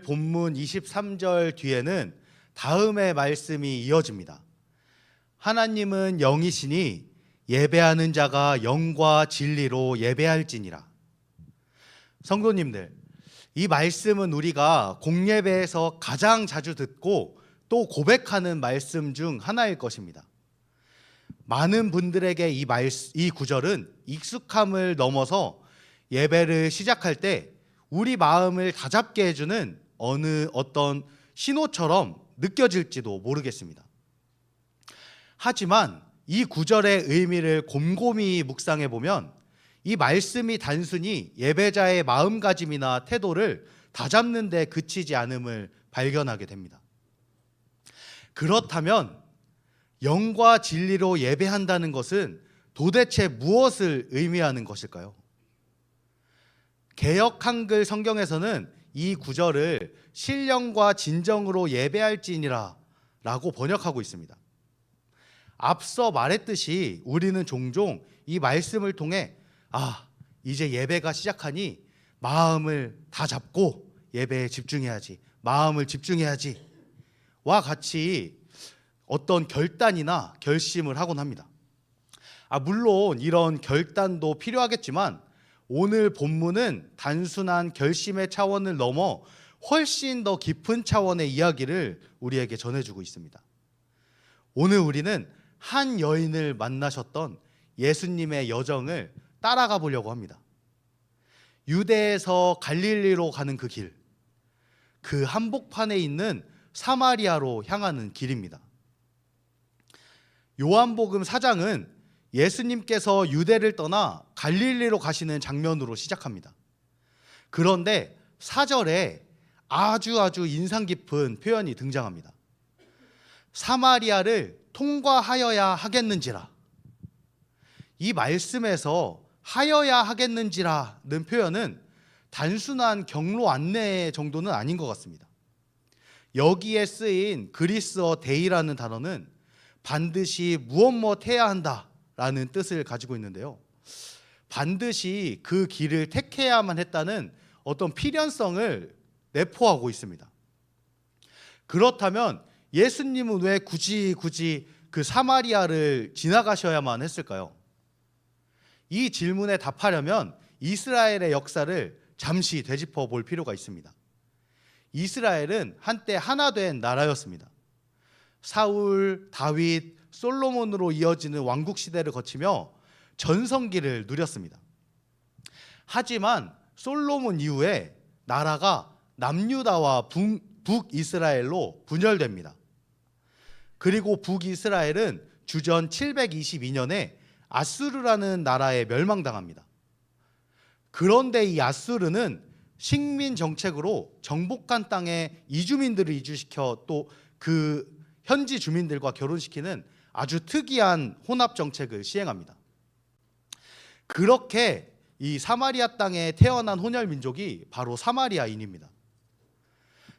본문 23절 뒤에는 다음의 말씀이 이어집니다. 하나님은 영이시니 예배하는 자가 영과 진리로 예배할지니라. 성도님들, 이 말씀은 우리가 공예배에서 가장 자주 듣고 또 고백하는 말씀 중 하나일 것입니다. 많은 분들에게 이 구절은 익숙함을 넘어서 예배를 시작할 때 우리 마음을 다잡게 해주는 어떤 신호처럼 느껴질지도 모르겠습니다. 하지만 이 구절의 의미를 곰곰이 묵상해 보면 이 말씀이 단순히 예배자의 마음가짐이나 태도를 다잡는 데 그치지 않음을 발견하게 됩니다. 그렇다면 영과 진리로 예배한다는 것은 도대체 무엇을 의미하는 것일까요? 개역 한글 성경에서는 이 구절을 신령과 진정으로 예배할지니라 라고 번역하고 있습니다. 앞서 말했듯이 우리는 종종 이 말씀을 통해 이제 예배가 시작하니 마음을 다 잡고 예배에 집중해야지, 마음을 집중해야지 와 같이 어떤 결단이나 결심을 하곤 합니다. 물론 이런 결단도 필요하겠지만 오늘 본문은 단순한 결심의 차원을 넘어 훨씬 더 깊은 차원의 이야기를 우리에게 전해주고 있습니다. 오늘 우리는 한 여인을 만나셨던 예수님의 여정을 따라가 보려고 합니다. 유대에서 갈릴리로 가는 그 길, 그 한복판에 있는 사마리아로 향하는 길입니다. 요한복음 4장은 예수님께서 유대를 떠나 갈릴리로 가시는 장면으로 시작합니다. 그런데 4절에 아주 인상 깊은 표현이 등장합니다. 사마리아를 통과하여야 하겠는지라. 이 말씀에서 하여야 하겠는지라는 표현은 단순한 경로 안내 정도는 아닌 것 같습니다. 여기에 쓰인 그리스어 데이라는 단어는 반드시 무엇 해야 한다라는 뜻을 가지고 있는데요. 반드시 그 길을 택해야만 했다는 어떤 필연성을 내포하고 있습니다. 그렇다면 예수님은 왜 굳이 그 사마리아를 지나가셔야만 했을까요? 이 질문에 답하려면 이스라엘의 역사를 잠시 되짚어 볼 필요가 있습니다. 이스라엘은 한때 하나 된 나라였습니다. 사울, 다윗, 솔로몬으로 이어지는 왕국 시대를 거치며 전성기를 누렸습니다. 하지만 솔로몬 이후에 나라가 남유다와 북이스라엘로 분열됩니다. 그리고 북이스라엘은 주전 722년에 아수르라는 나라에 멸망당합니다. 그런데 이 아수르는 식민 정책으로 정복한 땅에 이주민들을 이주시켜 또 그 현지 주민들과 결혼시키는 아주 특이한 혼합 정책을 시행합니다. 그렇게 이 사마리아 땅에 태어난 혼혈 민족이 바로 사마리아인입니다.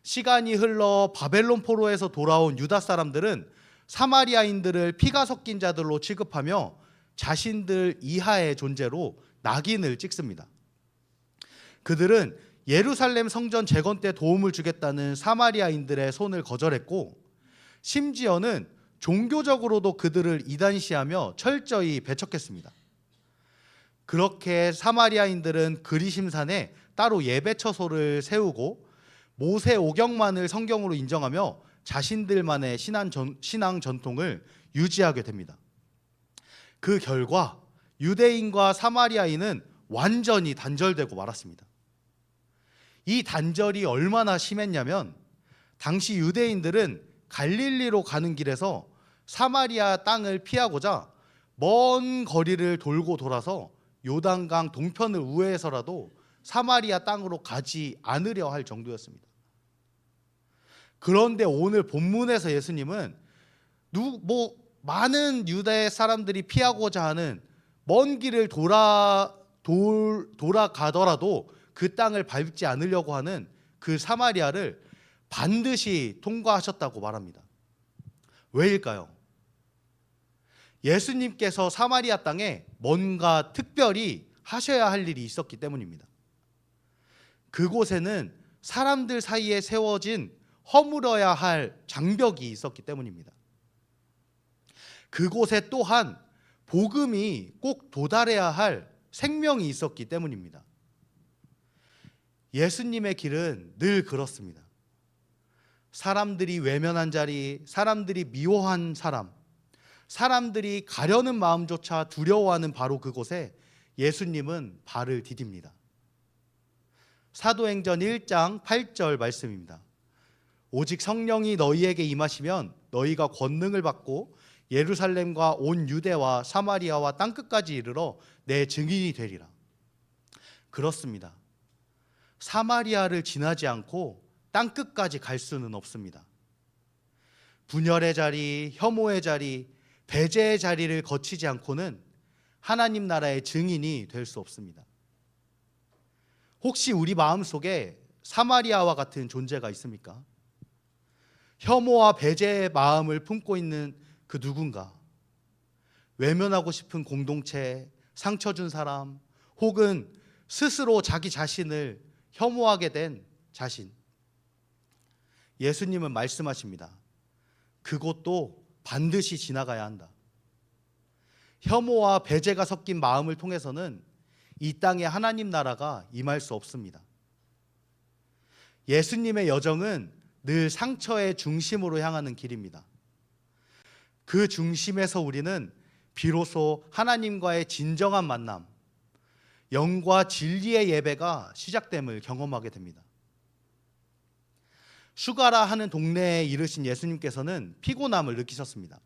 시간이 흘러 바벨론 포로에서 돌아온 유다 사람들은 사마리아인들을 피가 섞인 자들로 취급하며 자신들 이하의 존재로 낙인을 찍습니다. 그들은 예루살렘 성전 재건 때 도움을 주겠다는 사마리아인들의 손을 거절했고 심지어는 종교적으로도 그들을 이단시하며 철저히 배척했습니다. 그렇게 사마리아인들은 그리심산에 따로 예배처소를 세우고 모세 오경만을 성경으로 인정하며 자신들만의 신앙 전통을 유지하게 됩니다. 그 결과 유대인과 사마리아인은 완전히 단절되고 말았습니다. 이 단절이 얼마나 심했냐면 당시 유대인들은 갈릴리로 가는 길에서 사마리아 땅을 피하고자 먼 거리를 돌고 돌아서 요단강 동편을 우회해서라도 사마리아 땅으로 가지 않으려 할 정도였습니다. 그런데 오늘 본문에서 예수님은 많은 유대 사람들이 피하고자 하는 먼 길을 돌아가더라도 그 땅을 밟지 않으려고 하는 그 사마리아를 반드시 통과하셨다고 말합니다. 왜일까요? 예수님께서 사마리아 땅에 뭔가 특별히 하셔야 할 일이 있었기 때문입니다. 그곳에는 사람들 사이에 세워진 허물어야 할 장벽이 있었기 때문입니다. 그곳에 또한 복음이 꼭 도달해야 할 생명이 있었기 때문입니다. 예수님의 길은 늘 그렇습니다. 사람들이 외면한 자리, 사람들이 미워한 사람, 사람들이 가려는 마음조차 두려워하는 바로 그곳에 예수님은 발을 디딥니다. 사도행전 1장 8절 말씀입니다. 오직 성령이 너희에게 임하시면 너희가 권능을 받고 예루살렘과 온 유대와 사마리아와 땅끝까지 이르러 내 증인이 되리라. 그렇습니다. 사마리아를 지나지 않고 땅끝까지 갈 수는 없습니다. 분열의 자리, 혐오의 자리, 배제의 자리를 거치지 않고는 하나님 나라의 증인이 될 수 없습니다. 혹시 우리 마음속에 사마리아와 같은 존재가 있습니까? 혐오와 배제의 마음을 품고 있는 그 누군가, 외면하고 싶은 공동체, 상처 준 사람, 혹은 스스로 자기 자신을 혐오하게 된 자신. 예수님은 말씀하십니다. 그것도 반드시 지나가야 한다. 혐오와 배제가 섞인 마음을 통해서는 이 땅에 하나님 나라가 임할 수 없습니다. 예수님의 여정은 늘 상처의 중심으로 향하는 길입니다. 그 중심에서 우리는 비로소 하나님과의 진정한 만남, 영과 진리의 예배가 시작됨을 경험하게 됩니다. 슈가라 하는 동네에 이르신 예수님께서는 피곤함을 느끼셨습니다.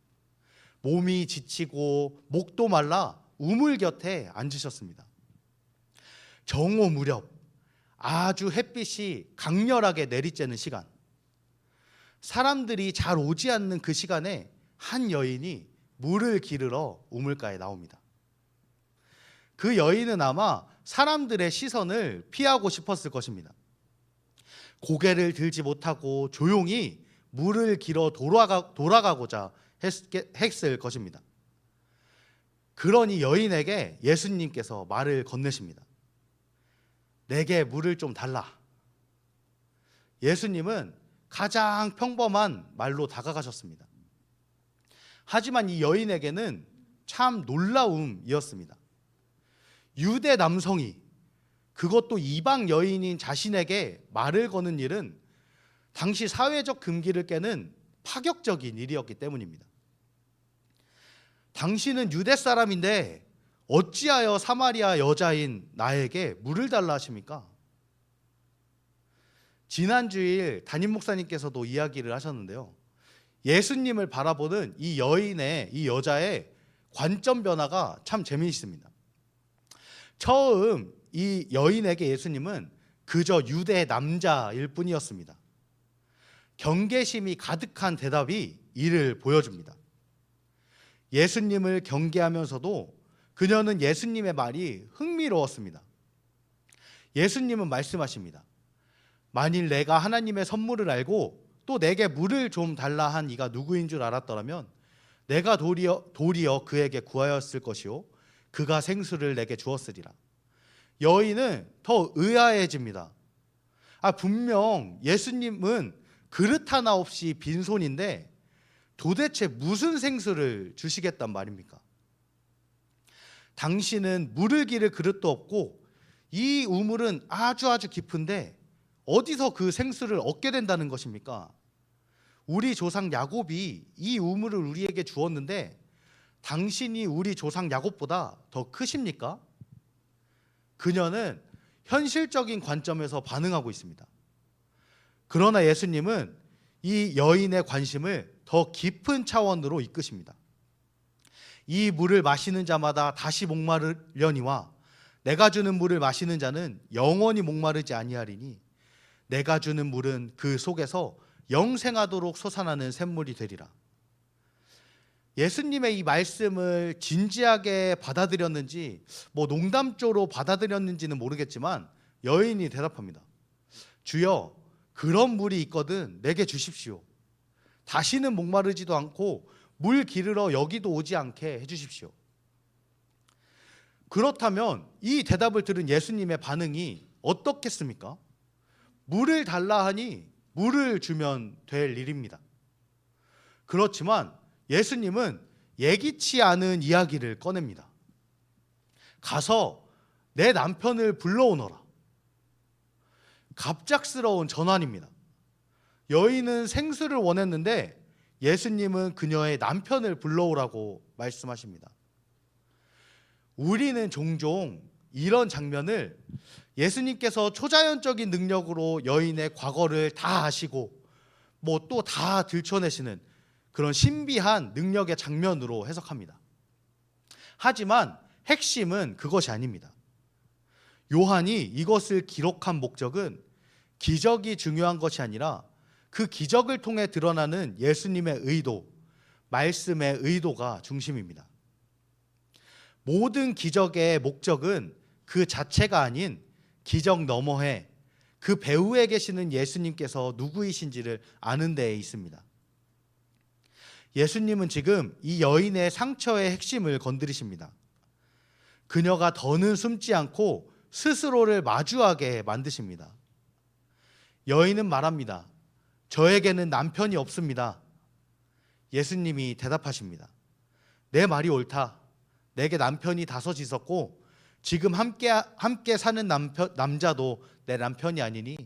몸이 지치고 목도 말라 우물 곁에 앉으셨습니다. 정오 무렵 아주 햇빛이 강렬하게 내리쬐는 시간, 사람들이 잘 오지 않는 그 시간에 한 여인이 물을 기르러 우물가에 나옵니다. 그 여인은 아마 사람들의 시선을 피하고 싶었을 것입니다. 고개를 들지 못하고 조용히 물을 길어 돌아가고자 했을 것입니다. 그러니 여인에게 예수님께서 말을 건네십니다. 내게 물을 좀 달라. 예수님은 가장 평범한 말로 다가가셨습니다. 하지만 이 여인에게는 참 놀라움이었습니다. 유대 남성이, 그것도 이방 여인인 자신에게 말을 거는 일은 당시 사회적 금기를 깨는 파격적인 일이었기 때문입니다. 당신은 유대 사람인데 어찌하여 사마리아 여자인 나에게 물을 달라 하십니까? 지난주일 담임 목사님께서도 이야기를 하셨는데요. 예수님을 바라보는 이 여자의 관점 변화가 참 재미있습니다. 처음 이 여인에게 예수님은 그저 유대 남자일 뿐이었습니다. 경계심이 가득한 대답이 이를 보여줍니다. 예수님을 경계하면서도 그녀는 예수님의 말이 흥미로웠습니다. 예수님은 말씀하십니다. 만일 내가 하나님의 선물을 알고 또 내게 물을 좀 달라 한 이가 누구인 줄 알았더라면 내가 도리어 그에게 구하였을 것이요 그가 생수를 내게 주었으리라. 여인은 더 의아해집니다. 분명 예수님은 그릇 하나 없이 빈손인데 도대체 무슨 생수를 주시겠단 말입니까? 당신은 물을 기를 그릇도 없고 이 우물은 아주 깊은데 어디서 그 생수를 얻게 된다는 것입니까? 우리 조상 야곱이 이 우물을 우리에게 주었는데 당신이 우리 조상 야곱보다 더 크십니까? 그녀는 현실적인 관점에서 반응하고 있습니다. 그러나 예수님은 이 여인의 관심을 더 깊은 차원으로 이끄십니다. 이 물을 마시는 자마다 다시 목마르려니와 내가 주는 물을 마시는 자는 영원히 목마르지 아니하리니 내가 주는 물은 그 속에서 영생하도록 솟아나는 샘물이 되리라. 예수님의 이 말씀을 진지하게 받아들였는지 농담조로 받아들였는지는 모르겠지만 여인이 대답합니다. 주여, 그런 물이 있거든 내게 주십시오. 다시는 목마르지도 않고 물 기르러 여기도 오지 않게 해주십시오. 그렇다면 이 대답을 들은 예수님의 반응이 어떻겠습니까? 물을 달라 하니 물을 주면 될 일입니다. 그렇지만 예수님은 예기치 않은 이야기를 꺼냅니다. 가서 내 남편을 불러오너라. 갑작스러운 전환입니다. 여인은 생수를 원했는데 예수님은 그녀의 남편을 불러오라고 말씀하십니다. 우리는 종종 이런 장면을 예수님께서 초자연적인 능력으로 여인의 과거를 다 아시고 뭐 또 다 들춰내시는 그런 신비한 능력의 장면으로 해석합니다. 하지만 핵심은 그것이 아닙니다. 요한이 이것을 기록한 목적은 기적이 중요한 것이 아니라 그 기적을 통해 드러나는 예수님의 의도, 말씀의 의도가 중심입니다. 모든 기적의 목적은 그 자체가 아닌 기적 너머에 그 배후에 계시는 예수님께서 누구이신지를 아는 데에 있습니다. 예수님은 지금 이 여인의 상처의 핵심을 건드리십니다. 그녀가 더는 숨지 않고 스스로를 마주하게 만드십니다. 여인은 말합니다. 저에게는 남편이 없습니다. 예수님이 대답하십니다. 내 말이 옳다. 내게 남편이 5 있었고 지금 함께 사는 남자도 내 남편이 아니니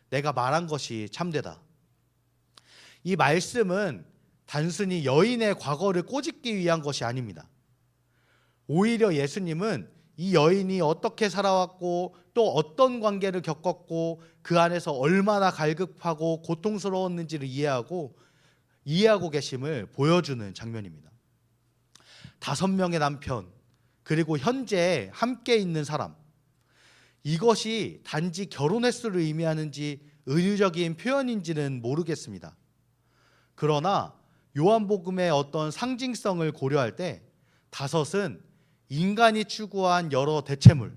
내가 말한 것이 참되다. 이 말씀은 단순히 여인의 과거를 꼬집기 위한 것이 아닙니다. 오히려 예수님은 이 여인이 어떻게 살아왔고 또 어떤 관계를 겪었고 그 안에서 얼마나 갈급하고 고통스러웠는지를 이해하고 계심을 보여주는 장면입니다. 5명의 남편, 그리고 현재 함께 있는 사람, 이것이 단지 결혼 횟수를 의미하는지 은유적인 표현인지는 모르겠습니다. 그러나 요한복음의 어떤 상징성을 고려할 때 5은 인간이 추구한 여러 대체물,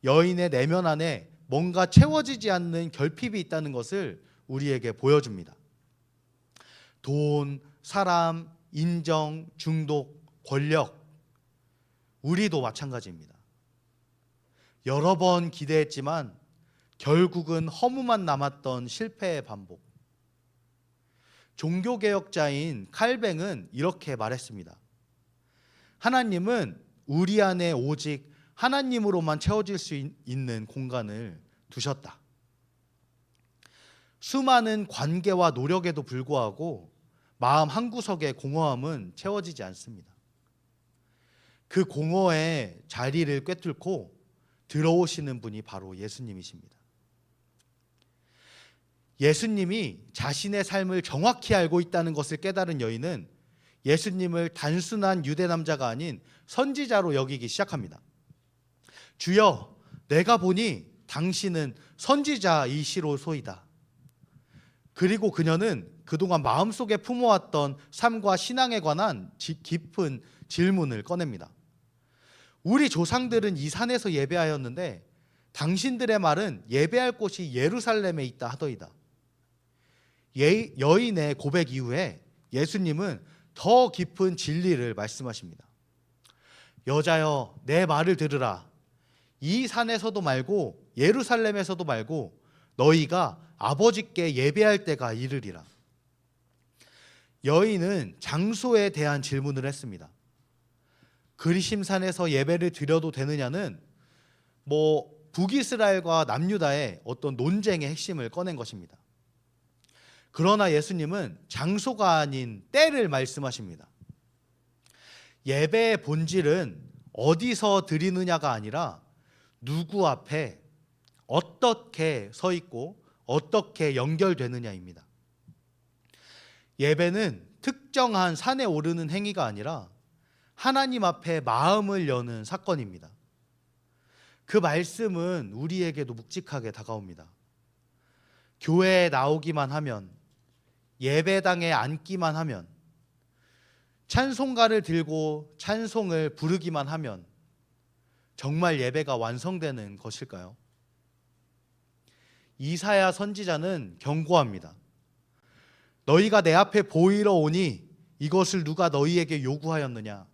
여인의 내면 안에 뭔가 채워지지 않는 결핍이 있다는 것을 우리에게 보여줍니다. 돈, 사람, 인정, 중독, 권력, 우리도 마찬가지입니다. 여러 번 기대했지만 결국은 허무만 남았던 실패의 반복. 종교개혁자인 칼뱅은 이렇게 말했습니다. 하나님은 우리 안에 오직 하나님으로만 채워질 수 있는 공간을 두셨다. 수많은 관계와 노력에도 불구하고 마음 한구석의 공허함은 채워지지 않습니다. 그 공허의 자리를 꿰뚫고 들어오시는 분이 바로 예수님이십니다. 예수님이 자신의 삶을 정확히 알고 있다는 것을 깨달은 여인은 예수님을 단순한 유대 남자가 아닌 선지자로 여기기 시작합니다. 주여, 내가 보니 당신은 선지자이시로소이다. 그리고 그녀는 그동안 마음속에 품어왔던 삶과 신앙에 관한 깊은 질문을 꺼냅니다. 우리 조상들은 이 산에서 예배하였는데 당신들의 말은 예배할 곳이 예루살렘에 있다 하더이다. 여인의 고백 이후에 예수님은 더 깊은 진리를 말씀하십니다. 여자여, 내 말을 들으라. 이 산에서도 말고 예루살렘에서도 말고 너희가 아버지께 예배할 때가 이르리라. 여인은 장소에 대한 질문을 했습니다. 그리심산에서 예배를 드려도 되느냐는 북이스라엘과 남유다의 어떤 논쟁의 핵심을 꺼낸 것입니다. 그러나 예수님은 장소가 아닌 때를 말씀하십니다. 예배의 본질은 어디서 드리느냐가 아니라 누구 앞에 어떻게 서 있고 어떻게 연결되느냐입니다. 예배는 특정한 산에 오르는 행위가 아니라 하나님 앞에 마음을 여는 사건입니다. 그 말씀은 우리에게도 묵직하게 다가옵니다. 교회에 나오기만 하면, 예배당에 앉기만 하면, 찬송가를 들고 찬송을 부르기만 하면 정말 예배가 완성되는 것일까요? 이사야 선지자는 경고합니다. 너희가 내 앞에 보이러 오니 이것을 누가 너희에게 요구하였느냐?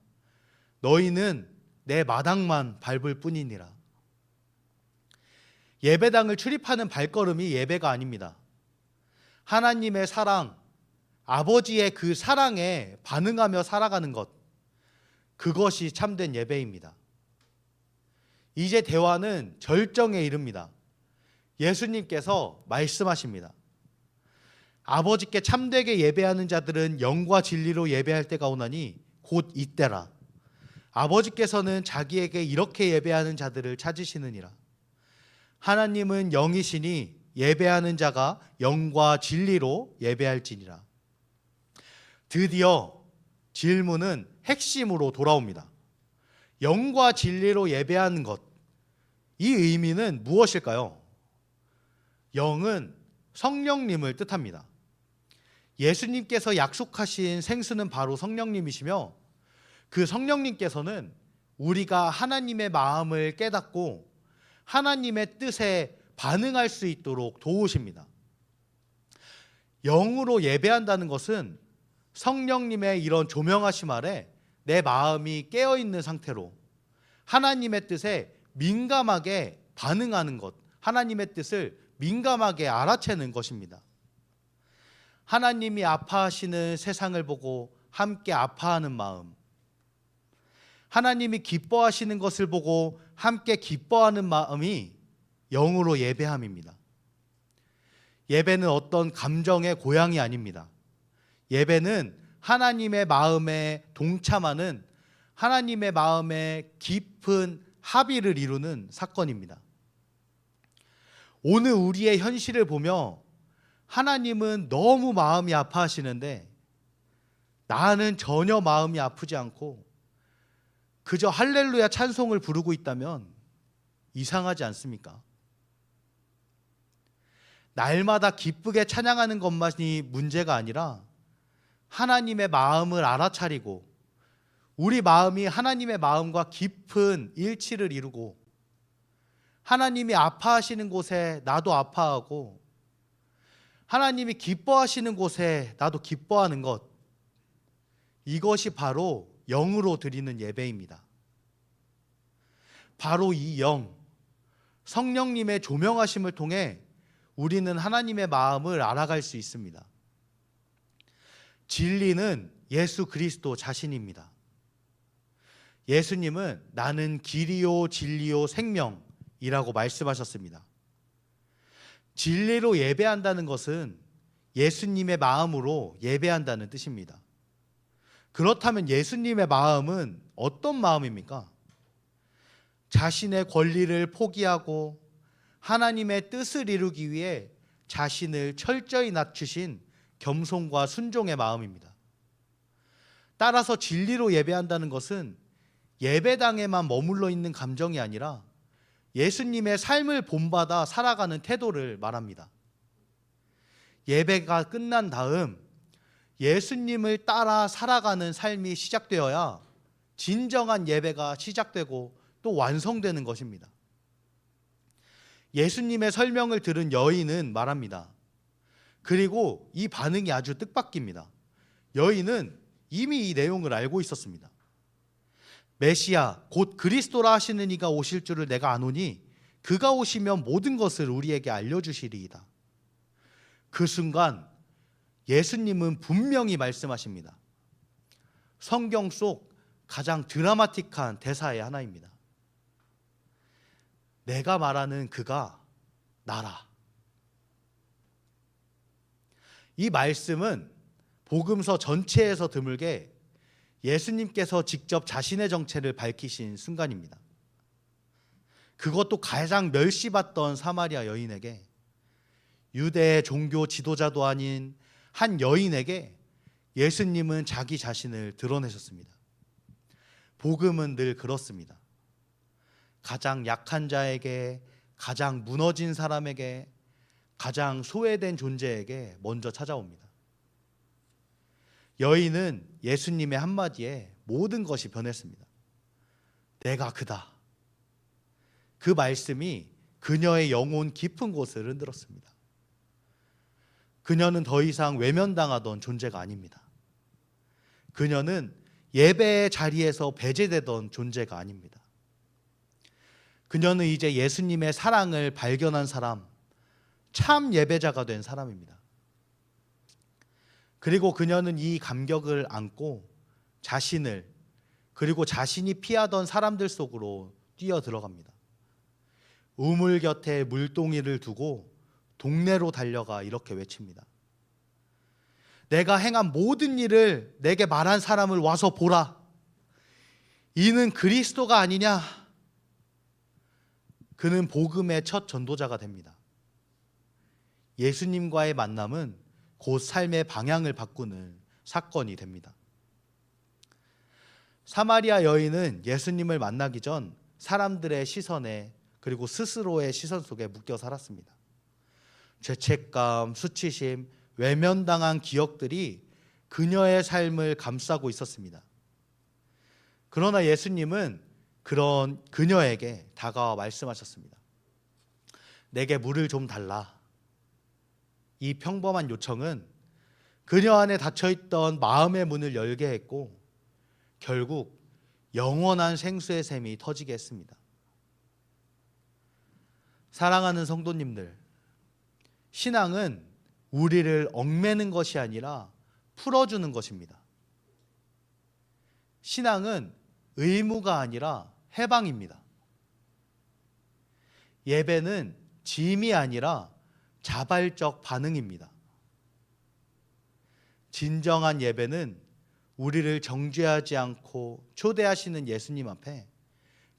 너희는 내 마당만 밟을 뿐이니라. 예배당을 출입하는 발걸음이 예배가 아닙니다. 하나님의 사랑, 아버지의 그 사랑에 반응하며 살아가는 것, 그것이 참된 예배입니다. 이제 대화는 절정에 이릅니다. 예수님께서 말씀하십니다. 아버지께 참되게 예배하는 자들은 영과 진리로 예배할 때가 오나니 곧 이때라. 아버지께서는 자기에게 이렇게 예배하는 자들을 찾으시느니라. 하나님은 영이시니 예배하는 자가 영과 진리로 예배할지니라. 드디어 질문은 핵심으로 돌아옵니다. 영과 진리로 예배하는 것, 이 의미는 무엇일까요? 영은 성령님을 뜻합니다. 예수님께서 약속하신 생수는 바로 성령님이시며, 그 성령님께서는 우리가 하나님의 마음을 깨닫고 하나님의 뜻에 반응할 수 있도록 도우십니다. 영으로 예배한다는 것은 성령님의 이런 조명하심 아래 내 마음이 깨어있는 상태로 하나님의 뜻에 민감하게 반응하는 것, 하나님의 뜻을 민감하게 알아채는 것입니다. 하나님이 아파하시는 세상을 보고 함께 아파하는 마음, 하나님이 기뻐하시는 것을 보고 함께 기뻐하는 마음이 영으로 예배함입니다. 예배는 어떤 감정의 고향이 아닙니다. 예배는 하나님의 마음에 동참하는, 하나님의 마음에 깊은 합의를 이루는 사건입니다. 오늘 우리의 현실을 보며 하나님은 너무 마음이 아파하시는데 나는 전혀 마음이 아프지 않고 그저 할렐루야 찬송을 부르고 있다면 이상하지 않습니까? 날마다 기쁘게 찬양하는 것만이 문제가 아니라 하나님의 마음을 알아차리고 우리 마음이 하나님의 마음과 깊은 일치를 이루고 하나님이 아파하시는 곳에 나도 아파하고 하나님이 기뻐하시는 곳에 나도 기뻐하는 것, 이것이 바로 영으로 드리는 예배입니다. 바로 이 영, 성령님의 조명하심을 통해 우리는 하나님의 마음을 알아갈 수 있습니다. 진리는 예수 그리스도 자신입니다. 예수님은 나는 길이요 진리요 생명이라고 말씀하셨습니다. 진리로 예배한다는 것은 예수님의 마음으로 예배한다는 뜻입니다. 그렇다면 예수님의 마음은 어떤 마음입니까? 자신의 권리를 포기하고 하나님의 뜻을 이루기 위해 자신을 철저히 낮추신 겸손과 순종의 마음입니다. 따라서 진리로 예배한다는 것은 예배당에만 머물러 있는 감정이 아니라 예수님의 삶을 본받아 살아가는 태도를 말합니다. 예배가 끝난 다음 예수님을 따라 살아가는 삶이 시작되어야 진정한 예배가 시작되고 또 완성되는 것입니다. 예수님의 설명을 들은 여인은 말합니다. 그리고 이 반응이 아주 뜻밖입니다. 여인은 이미 이 내용을 알고 있었습니다. 메시아 곧 그리스도라 하시는 이가 오실 줄을 내가 아노니 그가 오시면 모든 것을 우리에게 알려주시리이다. 그 순간 예수님은 분명히 말씀하십니다. 성경 속 가장 드라마틱한 대사의 하나입니다. 내가 말하는 그가 나라. 이 말씀은 복음서 전체에서 드물게 예수님께서 직접 자신의 정체를 밝히신 순간입니다. 그것도 가장 멸시받던 사마리아 여인에게, 유대의 종교 지도자도 아닌 한 여인에게 예수님은 자기 자신을 드러내셨습니다. 복음은 늘 그렇습니다. 가장 약한 자에게, 가장 무너진 사람에게, 가장 소외된 존재에게 먼저 찾아옵니다. 여인은 예수님의 한마디에 모든 것이 변했습니다. 내가 그다. 그 말씀이 그녀의 영혼 깊은 곳을 흔들었습니다. 그녀는 더 이상 외면당하던 존재가 아닙니다. 그녀는 예배의 자리에서 배제되던 존재가 아닙니다. 그녀는 이제 예수님의 사랑을 발견한 사람, 참 예배자가 된 사람입니다. 그리고 그녀는 이 감격을 안고 자신을, 그리고 자신이 피하던 사람들 속으로 뛰어 들어갑니다. 우물 곁에 물동이를 두고 동네로 달려가 이렇게 외칩니다. 내가 행한 모든 일을 내게 말한 사람을 와서 보라. 이는 그리스도가 아니냐? 그는 복음의 첫 전도자가 됩니다. 예수님과의 만남은 곧 삶의 방향을 바꾸는 사건이 됩니다. 사마리아 여인은 예수님을 만나기 전 사람들의 시선에, 그리고 스스로의 시선 속에 묶여 살았습니다. 죄책감, 수치심, 외면당한 기억들이 그녀의 삶을 감싸고 있었습니다. 그러나 예수님은 그런 그녀에게 다가와 말씀하셨습니다. 내게 물을 좀 달라. 이 평범한 요청은 그녀 안에 닫혀있던 마음의 문을 열게 했고 결국 영원한 생수의 샘이 터지게 했습니다. 사랑하는 성도님들, 신앙은 우리를 얽매는 것이 아니라 풀어주는 것입니다. 신앙은 의무가 아니라 해방입니다. 예배는 짐이 아니라 자발적 반응입니다. 진정한 예배는 우리를 정죄하지 않고 초대하시는 예수님 앞에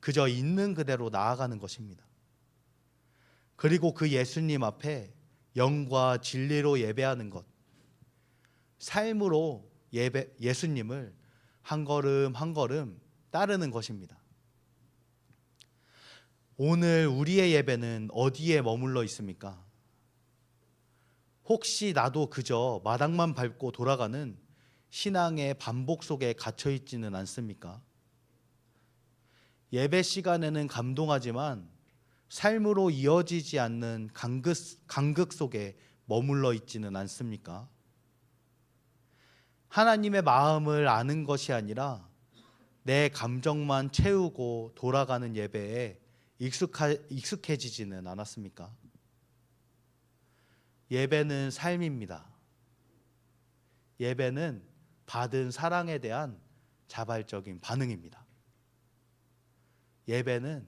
그저 있는 그대로 나아가는 것입니다. 그리고 그 예수님 앞에 영과 진리로 예배하는 것, 삶으로 예수님을 한 걸음 한 걸음 따르는 것입니다. 오늘 우리의 예배는 어디에 머물러 있습니까? 혹시 나도 그저 마당만 밟고 돌아가는 신앙의 반복 속에 갇혀 있지는 않습니까? 예배 시간에는 감동하지만 삶으로 이어지지 않는 간극 속에 머물러 있지는 않습니까? 하나님의 마음을 아는 것이 아니라 내 감정만 채우고 돌아가는 예배에 익숙해지지는 않았습니까? 예배는 삶입니다. 예배는 받은 사랑에 대한 자발적인 반응입니다. 예배는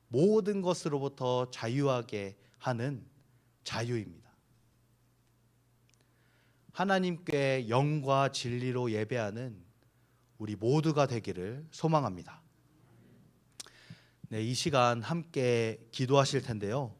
모든 것으로부터 자유하게 하는 자유입니다. 하나님께 영과 진리로 예배하는 우리 모두가 되기를 소망합니다. 네, 이 시간 함께 기도하실 텐데요.